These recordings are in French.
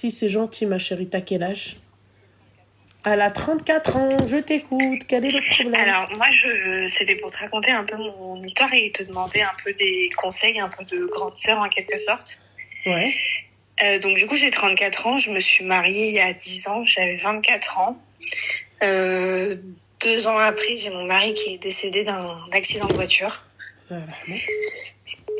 Si c'est gentil, ma chérie, t'as quel âge? Elle a 34 ans, je t'écoute, quel est le problème? Alors, moi, c'était pour te raconter un peu mon histoire et te demander un peu des conseils, un peu de grande sœur en quelque sorte. Ouais. Donc, du coup, j'ai 34 ans, je me suis mariée il y a 10 ans, j'avais 24 ans. 2 ans après, j'ai mon mari qui est décédé d'un accident de voiture. Voilà.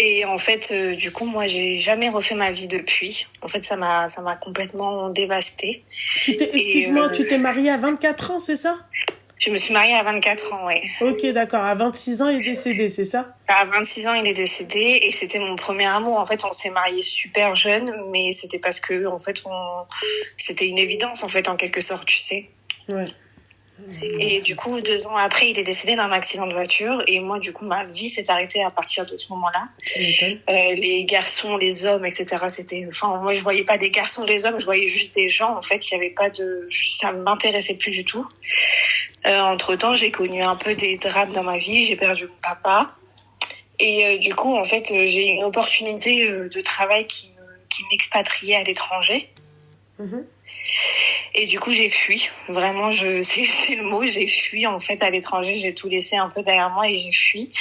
Et en fait, du coup, moi, j'ai jamais refait ma vie depuis. En fait, ça m'a complètement dévastée. Excuse-moi, tu t'es mariée à 24 ans, c'est ça? Je me suis mariée à 24 ans, ouais. Ok, d'accord. À 26 ans, il est décédé, c'est ça? À 26 ans, il est décédé et c'était mon premier amour. En fait, on s'est mariés super jeunes, mais c'était parce que, en fait, c'était une évidence, en fait, en quelque sorte, tu sais. Ouais. Et du coup, 2 ans après, il est décédé d'un accident de voiture. Et moi, du coup, ma vie s'est arrêtée à partir de ce moment-là. Les garçons, les hommes, etc. Moi, je voyais pas des garçons, des hommes, je voyais juste des gens. En fait, il y avait pas ça m'intéressait plus du tout. Entre-temps, j'ai connu un peu des drames dans ma vie. J'ai perdu mon papa. Et du coup, en fait, j'ai eu une opportunité de travail qui m'expatriait à l'étranger. Mm-hmm. Et du coup, j'ai fui. Vraiment, c'est le mot. J'ai fui en fait à l'étranger. J'ai tout laissé un peu derrière moi et j'ai fui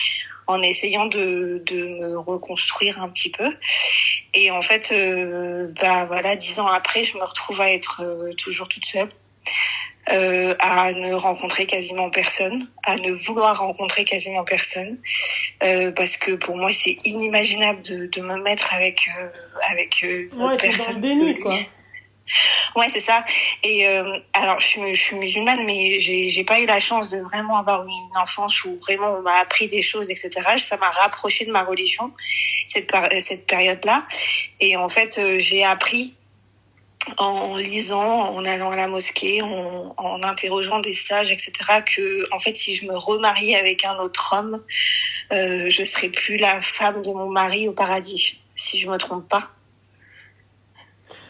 en essayant de me reconstruire un petit peu. Et en fait, voilà, 10 ans après, je me retrouve à être toujours toute seule. À ne rencontrer quasiment personne, à ne vouloir rencontrer quasiment personne, parce que pour moi c'est inimaginable de me mettre avec ouais, personne. Dans le déni, quoi. Ouais, c'est ça. Et alors je suis musulmane, mais j'ai pas eu la chance de vraiment avoir une enfance où vraiment on m'a appris des choses, etc. Ça m'a rapproché de ma religion cette période-là. Et en fait, j'ai appris en lisant, en allant à la mosquée, en interrogeant des sages, etc., que en fait, si je me remariais avec un autre homme, je serais plus la femme de mon mari au paradis, si je me trompe pas.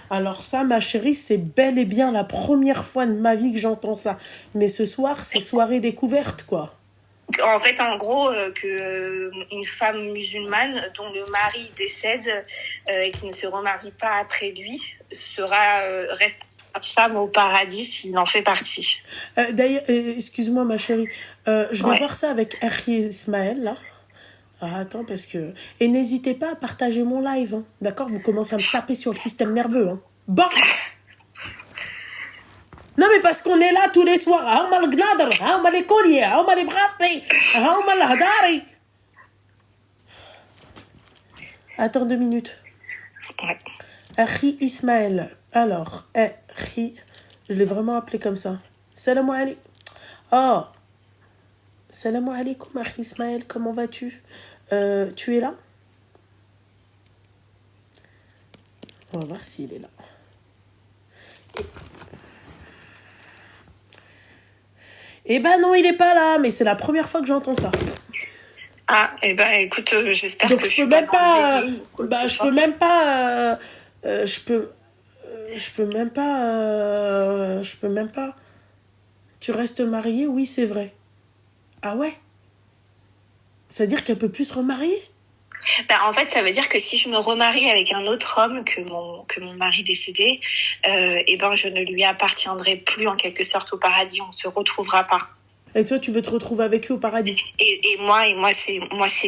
Alors ça, ma chérie, c'est bel et bien la première fois de ma vie que j'entends ça. Mais ce soir, c'est soirée découverte, quoi. En fait, en gros, une femme musulmane dont le mari décède et qui ne se remarie pas après lui reste femme au paradis s'il en fait partie. D'ailleurs, excuse-moi, ma chérie, je vais voir ça avec Erhi Ismaël, là. Ah, attends, parce que... Et n'hésitez pas à partager mon live, hein. D'accord? Vous commencez à me taper sur le système nerveux, hein. Bon. Non, mais parce qu'on est là tous les soirs. Haoumal gnadr, haoumal les colliers, haoumal les bracelets, haoumal l'hadari. Attends 2 minutes. Ouais. Erhi Ismaël. Alors, Erhi... Je l'ai vraiment appelé comme ça. Salam alaikum. Oh. Salam alaikum, Erhi Ismaël. Comment vas-tu? Tu es là? On va voir s'il est là. Eh ben non, il est pas là, mais c'est la première fois que j'entends ça. Ah, eh ben écoute, j'espère donc que je peux même pas. Je peux même pas. Je peux même pas. Tu restes mariée? Oui, c'est vrai. Ah ouais? C'est-à-dire qu'elle peut plus se remarier? En fait, ça veut dire que si je me remarie avec un autre homme que mon mari décédé, je ne lui appartiendrai plus en quelque sorte au paradis. On se retrouvera pas. Et toi, tu veux te retrouver avec lui au paradis? Et moi c'est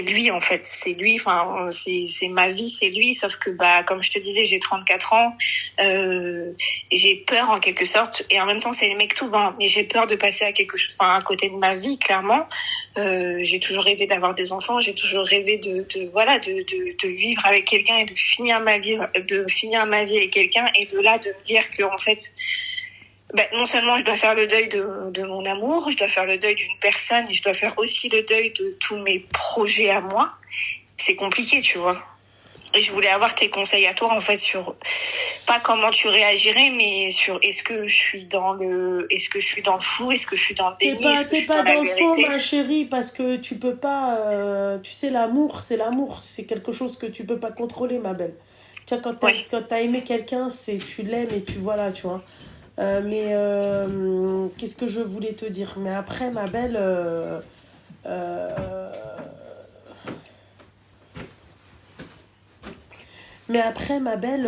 lui en fait, c'est lui. Enfin, c'est ma vie, c'est lui. Sauf que comme je te disais, j'ai 34 ans, j'ai peur en quelque sorte. Et en même temps, c'est les mecs tout mais j'ai peur de passer à quelque chose, à côté de ma vie clairement. J'ai toujours rêvé d'avoir des enfants, j'ai toujours rêvé de vivre avec quelqu'un et de finir ma vie avec quelqu'un, et de me dire que en fait, non seulement je dois faire le deuil de mon amour, je dois faire le deuil d'une personne, et je dois faire aussi le deuil de tous mes projets à moi. C'est compliqué, tu vois. Et je voulais avoir tes conseils à toi, en fait, sur pas comment tu réagirais, mais sur est-ce que je suis dans le flou, est-ce que je suis dans le déni, t'es pas dans le faux, ma chérie, parce que tu peux pas, tu sais, l'amour, c'est quelque chose que tu peux pas contrôler, ma belle. Tu vois, quand t'as aimé quelqu'un, tu l'aimes, et puis voilà, tu vois. Qu'est-ce que je voulais te dire? Mais après, ma belle, Mais après, ma belle,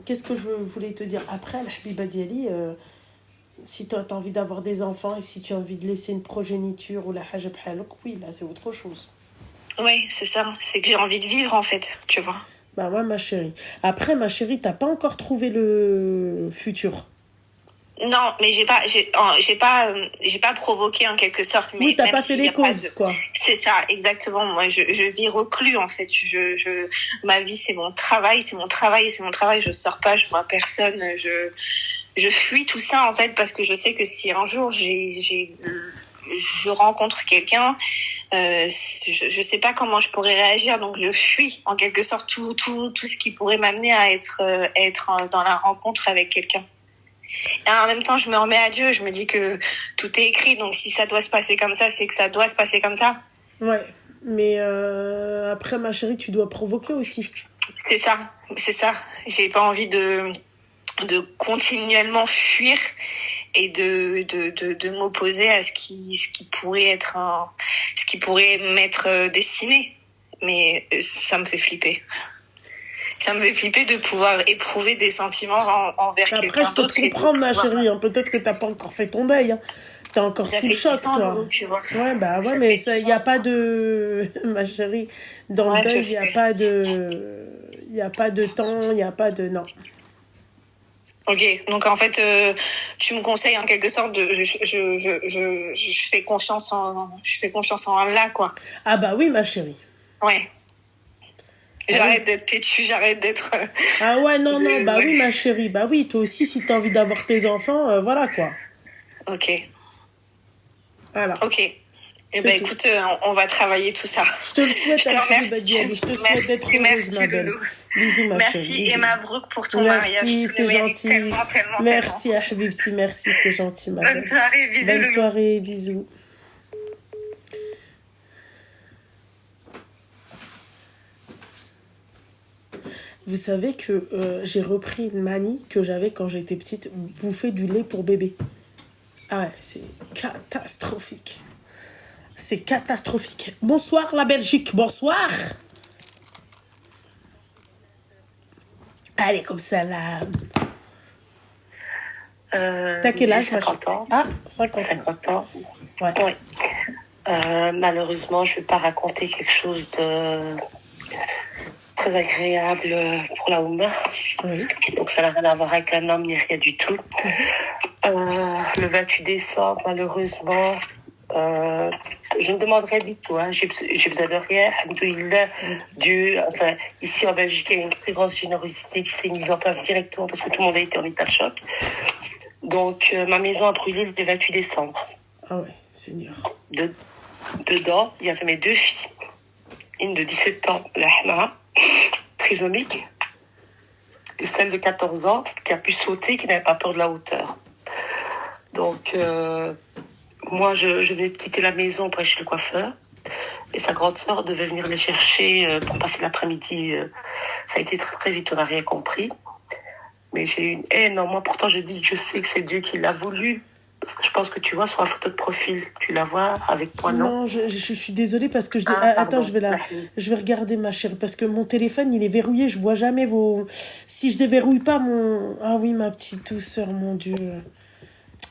qu'est-ce que je voulais te dire? Après, la Habiba Diali, si toi, t'as envie d'avoir des enfants et si tu as envie de laisser une progéniture ou la hajab halok, oui, là, c'est autre chose. Ouais, c'est ça. C'est que j'ai envie de vivre, en fait, tu vois. Bah ouais, ma chérie. Après, ma chérie, t'as pas encore trouvé le futur. Non, mais j'ai pas provoqué en quelque sorte, mais Oui, t'as même pas fait s'il y les a pas de, causes, quoi. c'est ça, exactement. Moi, je vis reclus en fait. Ma vie c'est mon travail, c'est mon travail, c'est mon travail. Je sors pas, je vois personne. Je fuis tout ça en fait parce que je sais que si un jour je rencontre quelqu'un, je sais pas comment je pourrais réagir, donc je fuis en quelque sorte tout ce qui pourrait m'amener à être dans la rencontre avec quelqu'un. Et en même temps, je me remets à Dieu, je me dis que tout est écrit, donc si ça doit se passer comme ça, c'est que ça doit se passer comme ça. Ouais. Mais après, ma chérie, tu dois provoquer aussi. C'est ça, c'est ça. J'ai pas envie de continuellement fuir et de m'opposer à ce qui pourrait être ce qui pourrait m'être destiné. Mais ça me fait flipper. Ça me fait flipper de pouvoir éprouver des sentiments envers Après, quelqu'un je peux d'autre te et de comprendre, ma pouvoir... chérie. Hein. Peut-être que t'as pas encore fait ton deuil. Hein. T'es encore Ça sous le fait choc, 10 ans, toi. donc, tu vois. Ouais, bah ouais, Ça mais fait ça, 10 y a ans. pas de... ma chérie, dans le Ouais, je deuil, il y a sais. pas de... Il y a pas de temps, il y a pas de... Non. Ok, donc en fait, tu me conseilles en quelque sorte de, je fais confiance en Allah, quoi. Ah bah oui, ma chérie. Ouais. Ah oui. J'arrête d'être têtue, j'arrête d'être. Ah ouais, non, non, bah Ouais. oui, ma chérie. Bah oui, toi aussi, si t'as envie d'avoir tes enfants, voilà, quoi. Ok, Voilà, ok. Eh c'est ben tout. écoute, on va travailler tout ça. Je te le Je souhaite, te Al-Habiba remercie. Diali. Je te souhaite d'être Merci, heureuse, ma merci belle. Loulou. Bisous, ma chérie. Merci et Bisous. Mabrouk pour ton mariage. Merci, Tu le c'est mérites gentil. tellement, tellement, tellement. Merci, Habibti. Merci, c'est gentil, ma Bonne belle. soirée, bisous Bonne Loulou. soirée, bisous. Vous savez que j'ai repris une manie que j'avais quand j'étais petite, bouffer du lait pour bébé. Ah ouais, c'est catastrophique. C'est catastrophique. Bonsoir la Belgique, bonsoir. Allez, comme ça là. T'as quel J'ai âge, ma chérie? 50 ans. Ah, 50 ans. 50 ans. Ouais. Oui. Malheureusement, je ne vais pas raconter quelque chose de très agréable pour la Oumma. Oui. Donc, ça n'a rien à voir avec un homme ni rien du tout. Le 28 décembre, malheureusement, je me demanderais du tout. Hein. J'ai besoin de rien. Alhamdoulilah, Dieu, enfin, ici en Belgique, il y a une très grande générosité qui s'est mise en place directement parce que tout le monde a été en état de choc. Donc, ma maison a brûlé le 28 décembre. Ah ouais, Seigneur. Dedans, il y avait mes deux filles. Une de 17 ans, la Hama, trisomique, et celle de 14 ans qui a pu sauter, qui n'avait pas peur de la hauteur. Donc, moi, je venais de quitter la maison pour aller chez le coiffeur. Et sa grande sœur devait venir les chercher pour passer l'après-midi. Ça a été très, très vite, on n'a rien compris. Mais j'ai eu une haine en moi. Pourtant, je dis que je sais que c'est Dieu qui l'a voulu. Parce que je pense que tu vois sur la photo de profil, tu la vois avec moi, non? Non, je suis désolée parce que je dis... Ah, attends, pardon, je vais regarder, ma chérie, parce que mon téléphone, il est verrouillé, je vois jamais vos... Si je déverrouille pas mon... Ah oui, ma petite douceur, mon Dieu.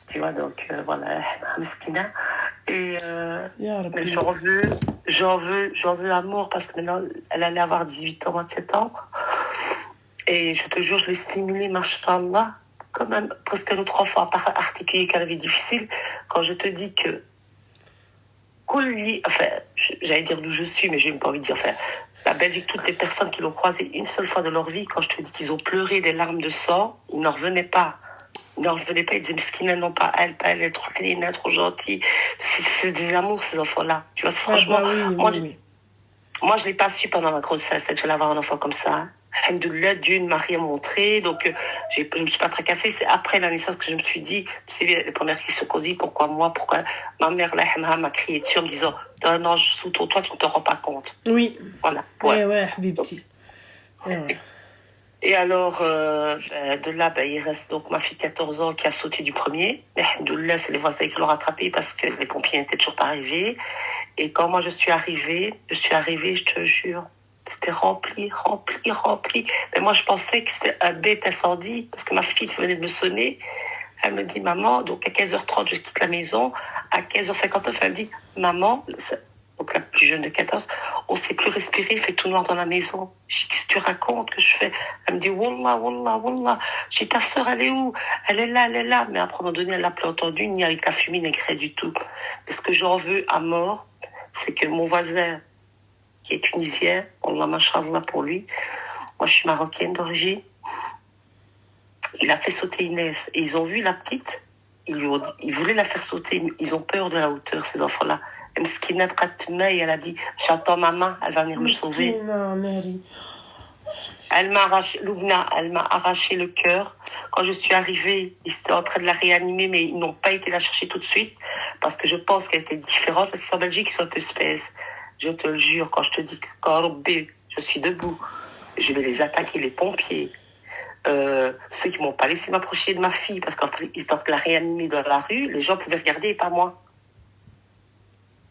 Tu vois, donc voilà, Meskina. Et Ya Rabbi. mais j'en veux à mort parce que maintenant, elle allait avoir 18 ans au mois de septembre. Et je te jure, je l'ai stimulée, mashallah, quand même, presque un autre enfant, à part articuler qu'elle avait difficile. Quand je te dis que, enfin, j'allais dire d'où je suis, mais j'ai même pas envie de dire, enfin, la Belgique, toutes les personnes qui l'ont croisée une seule fois de leur vie, quand je te dis qu'ils ont pleuré des larmes de sang, ils n'en revenaient pas. Ils n'en revenaient pas, ils disaient, Meskina, non, pas elle est trop câline, trop gentille. C'est des amours, ces enfants-là. Tu vois, franchement, Ah bah oui, moi, oui. moi, je l'ai pas su pendant ma grossesse, que j'allais avoir un enfant comme ça. Alhamdoulilah, Dieu ne m'a rien montré, donc je me suis pas tracassée. C'est après la naissance que je me suis dit, tu sais, les premières questions qu'on dit, pourquoi moi, pourquoi ma mère, là, m'a crié dessus en me disant, t'as un ange sous ton toit, tu ne te rends pas compte. Oui. Voilà. Ouais, Habibti. Ouais. Et alors, de là, il reste donc ma fille de 14 ans qui a sauté du premier. Mais alhamdoulilah, c'est les voisins qui l'ont rattrapée parce que les pompiers n'étaient toujours pas arrivés. Et quand moi je suis arrivée, je te jure, C'était rempli, rempli, rempli. Mais moi, je pensais que c'était un bête incendie parce que ma fille venait de me sonner. Elle me dit, maman, donc à 15h30, je quitte la maison. À 15h59, elle me dit, maman, donc la plus jeune de 14, on ne sait plus respirer, il fait tout noir dans la maison. Je dis, qu'est-ce que tu racontes, que je fais? Elle me dit, wallah, wallah, wallah. Je dis, ta sœur, elle est où? Elle est là, elle est là. Mais après, à un moment donné, elle l'a plus entendue, ni avec la fumée, ni rien du tout. Mais ce que j'en veux à mort, c'est que mon voisin, qui est tunisien, Allah machallah pour lui, moi je suis marocaine d'origine, il a fait sauter Inès. Et ils ont vu la petite, ils voulaient la faire sauter, mais ils ont peur de la hauteur, ces enfants-là. Elle a dit, j'attends ma main, elle va venir me sauver. Elle m'a arraché, Loubna, elle m'a arraché le cœur. Quand je suis arrivée, ils étaient en train de la réanimer, mais ils n'ont pas été la chercher tout de suite, parce que je pense qu'elle était différente, parce qu'en Belgique, ils sont un peu space. Je te le jure, quand je te dis que quand je suis debout, je vais les attaquer, les pompiers. Ceux qui m'ont pas laissé m'approcher de ma fille, parce qu'ils étaient en train de la réanimer dans la rue, les gens pouvaient regarder et pas moi.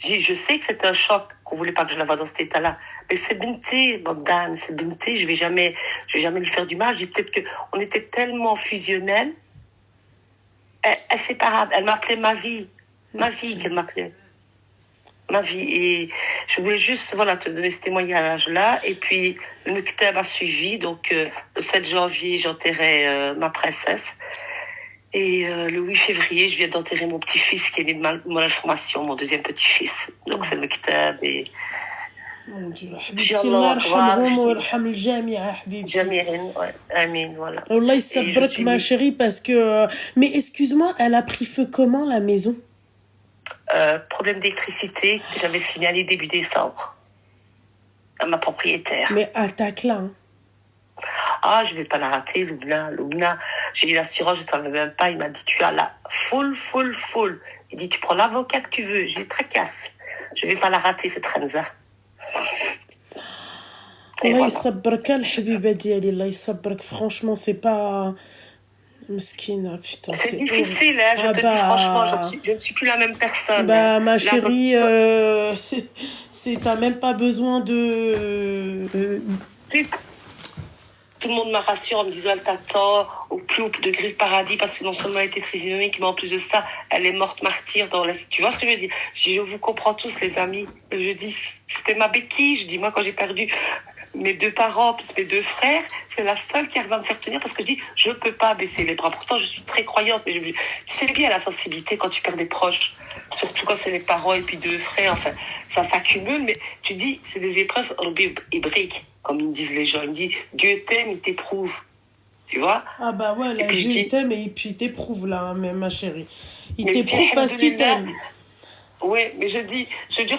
Je sais que c'est un choc qu'on voulait pas que je la voie dans cet état-là, mais c'est Binti, Bogdan, c'est Binti, je vais jamais lui faire du mal. Je dis peut-être que on était tellement fusionnels, inséparables. Elle m'appelait ma vie qu'elle m'appelait. Ma vie. Et je voulais juste, voilà, te donner ce témoignage-là. Et puis, le Mektab a suivi. Donc, le 7 janvier, j'enterrais ma princesse. Et le 8 février, je viens d'enterrer mon petit-fils qui est né de mon information, mon deuxième petit-fils. Donc, c'est le Mektab. Et... Mon Dieu, حبيبتي الله يرحمهم ويرحم الجميع حبيبتي. جميعا, Amin, voilà. Allah يصبرك ma chérie parce que mais excuse-moi, elle a pris feu comment la maison? Problème d'électricité que j'avais signalé début décembre à ma propriétaire. Mais attaque là. Hein. Ah, je vais pas la rater, Loubna. J'ai eu l'assurance, je ne savais même pas. Il m'a dit, tu as la full. Il dit, tu prends l'avocat que tu veux. J'ai dit, tracasse. Je vais pas la rater, cette Renza. Allah يصبرك الحبيبة ديالي, الله يصبرك. Franchement, c'est pas... Mskina, putain, c'est difficile, hein, je te dis franchement, je ne suis plus la même personne. Bah, ma chérie, t'as même pas besoin de... Tout le monde m'a rassuré en me disant, elle t'attend au plus haut degré du paradis, parce que non seulement elle était trisomique, mais en plus de ça, elle est morte martyre dans la... Tu vois ce que je veux dire? Je vous comprends tous, les amis. Je dis, c'était ma béquille. Je dis, moi, quand j'ai perdu mes deux parents plus mes deux frères, c'est la seule qui arrive à me faire tenir, parce que je dis, je peux pas baisser les bras. Pourtant, je suis très croyante, mais tu sais bien la sensibilité quand tu perds des proches, surtout quand c'est les parents et puis deux frères, enfin, ça s'accumule, mais tu dis, c'est des épreuves hébraïques, comme ils me disent les gens. Ils me disent, Dieu t'aime, il t'éprouve. Tu vois? Ah bah ouais, là, Dieu t'aime et puis il t'éprouve, là, hein, ma chérie. Il t'éprouve parce qu'il t'aime. Oui, mais je dis,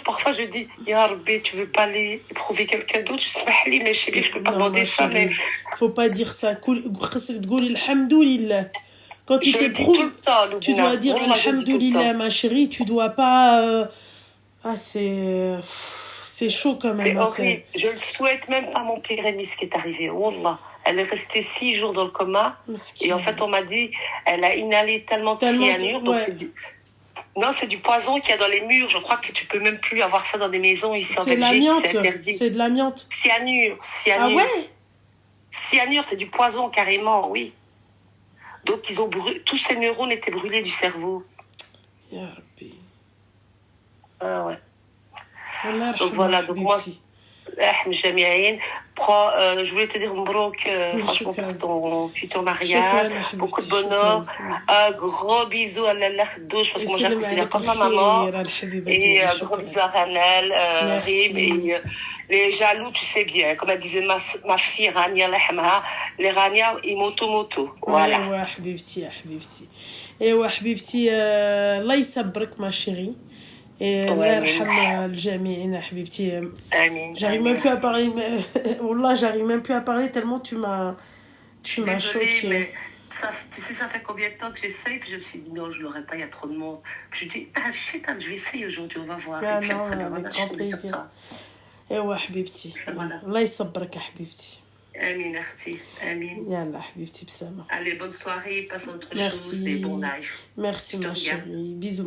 parfois, je dis, Ya Rabbi, tu veux pas aller éprouver quelqu'un d'autre? Mais je sais bien que je peux pas demander ça, mais... Faut pas dire ça. Quand il t'éprouve, tu dois dire Alhamdoulilah, ma chérie, tu dois pas... Ah, c'est chaud quand même. C'est horrible. Je le souhaite même pas à mon pire ennemi, ce qui est arrivé. Wallah. Elle est restée 6 jours dans le coma. Et en fait, on m'a dit, elle a inhalé tellement de cyanure, donc c'est du... Non, c'est du poison qu'il y a dans les murs. Je crois que tu peux même plus avoir ça dans des maisons ici en Belgique. C'est interdit. C'est de l'amiante. Cyanure. Ah ouais? Cyanure, c'est du poison carrément, oui. Donc ils ont tous ces neurones étaient brûlés du cerveau. Ya Rabbi. Ah ouais. Donc voilà, donc moi, je voulais te dire Mbrouk, franchement, pour ton futur mariage, beaucoup de bonheur, un gros bisou à la Lakhdouche, parce que moi je la considère comme ma maman, et un gros bisou à Ranel, Rib, et les jaloux, tu sais bien, comme elle disait ma fille Rania, les Rania, ils moto, voilà. Ouais, Habibti. Et ouais, Habibti, Allah يصبرك ma chérie. Et Allah yarham الجميع حبيبتي. J'arrive même plus à parler, mais Wallah, j'arrive même plus à parler tellement tu m'as choquée. Mais ça, tu sais, ça fait combien de temps que j'essaye, puis je me suis dit non, je l'aurais pas, il y a trop de monde. Puis je dis, je vais essayer aujourd'hui, on va voir. Ah non, avec grand plaisir. Et ouais, حبيبتي. Allah يصبرك حبيبتي. Amin, Arti. Amin. Yallah, حبيبتي بسامة. Allez, bonne soirée, passe autre chose et bon live. Merci ma chérie. Bisous.